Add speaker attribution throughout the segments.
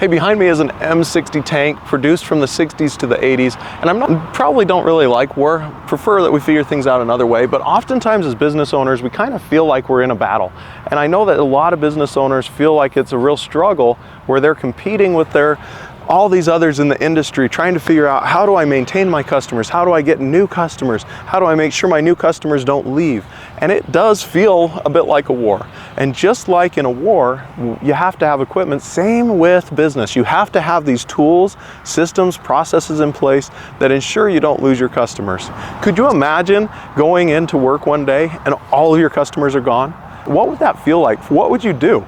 Speaker 1: Hey, behind me is an M60 tank produced from the 60s to the 80s, and probably don't really like war, prefer that we figure things out another way, but oftentimes as business owners, we kind of feel like we're in a battle. And I know that a lot of business owners feel like it's a real struggle where they're competing with all these others in the industry, trying to figure out, how do I maintain my customers? How do I get new customers? How do I make sure my new customers don't leave? And it does feel a bit like a war. And just like in a war, you have to have equipment, same with business. You have to have these tools, systems, processes in place that ensure you don't lose your customers. Could you imagine going into work one day and all of your customers are gone? What would that feel like? What would you do?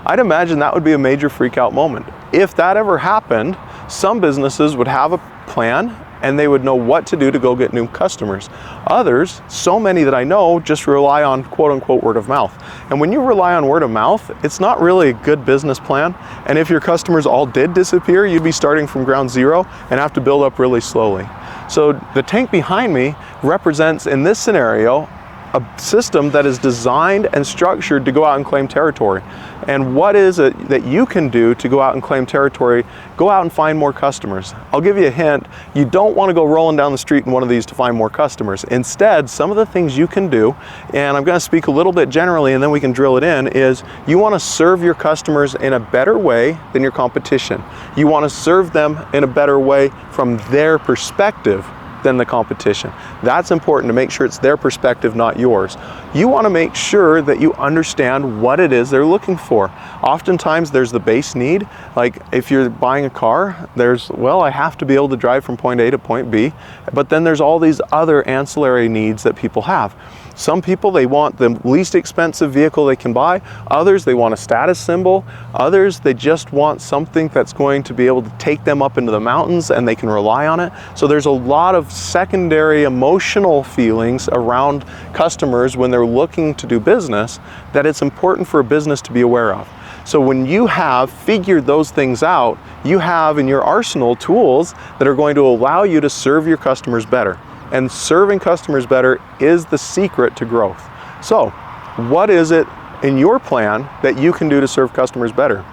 Speaker 1: I'd imagine that would be a major freak out moment. If that ever happened, some businesses would have a plan and they would know what to do to go get new customers. Others, so many that I know, just rely on quote unquote word of mouth. And when you rely on word of mouth, it's not really a good business plan. And if your customers all did disappear, you'd be starting from ground zero and have to build up really slowly. So the tank behind me represents, in this scenario, a system that is designed and structured to go out and claim territory. And what is it that you can do to go out and claim territory? Go out and find more customers. I'll give you a hint. You don't want to go rolling down the street in one of these to find more customers. Instead, some of the things you can do, and I'm going to speak a little bit generally and then we can drill it in, is you want to serve your customers in a better way than your competition. You want to serve them in a better way from their perspective than the competition. That's important, to make sure it's their perspective, not yours. You want to make sure that you understand what it is they're looking for. Oftentimes there's the base need, like if you're buying a car, well, I have to be able to drive from point A to point B, but then there's all these other ancillary needs that people have. Some people, they want the least expensive vehicle they can buy. Others, they want a status symbol. Others, they just want something that's going to be able to take them up into the mountains and they can rely on it. So there's a lot of secondary emotional feelings around customers when they're looking to do business that it's important for a business to be aware of. So when you have figured those things out, you have in your arsenal tools that are going to allow you to serve your customers better. And serving customers better is the secret to growth. So what is it in your plan that you can do to serve customers better?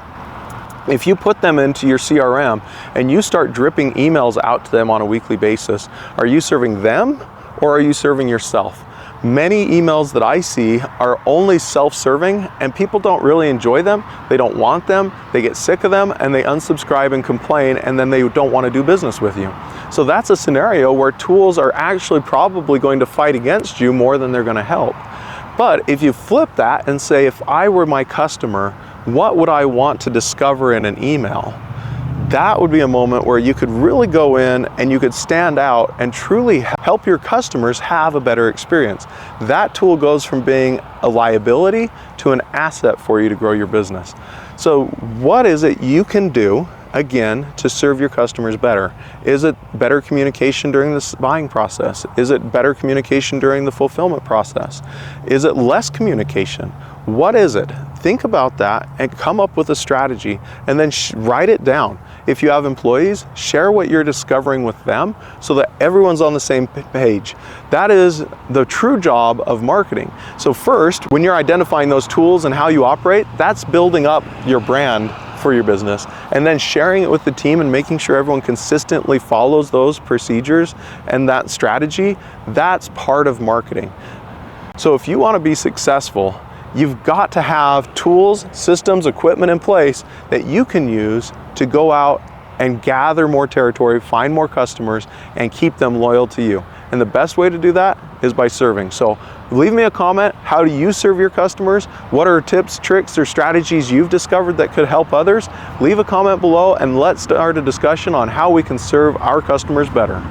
Speaker 1: If you put them into your CRM and you start dripping emails out to them on a weekly basis, are you serving them or are you serving yourself? Many emails that I see are only self-serving and people don't really enjoy them. They don't want them, they get sick of them, and they unsubscribe and complain, and then they don't want to do business with you. So that's a scenario where tools are actually probably going to fight against you more than they're going to help. But if you flip that and say, if I were my customer, what would I want to discover in an email? That would be a moment where you could really go in and you could stand out and truly help your customers have a better experience. That tool goes from being a liability to an asset for you to grow your business. So what is it you can do, again, to serve your customers better? Is it better communication during the buying process? Is it better communication during the fulfillment process? Is it less communication? What is it? Think about that and come up with a strategy and then write it down. If you have employees, share what you're discovering with them so that everyone's on the same page. That is the true job of marketing. So first, when you're identifying those tools and how you operate, that's building up your brand for your business, and then sharing it with the team and making sure everyone consistently follows those procedures and that strategy. That's part of marketing. So if you want to be successful, you've got to have tools, systems, equipment in place that you can use to go out and gather more territory, find more customers, and keep them loyal to you. And the best way to do that is by serving. So leave me a comment. How do you serve your customers? What are tips, tricks, or strategies you've discovered that could help others? Leave a comment below and let's start a discussion on how we can serve our customers better.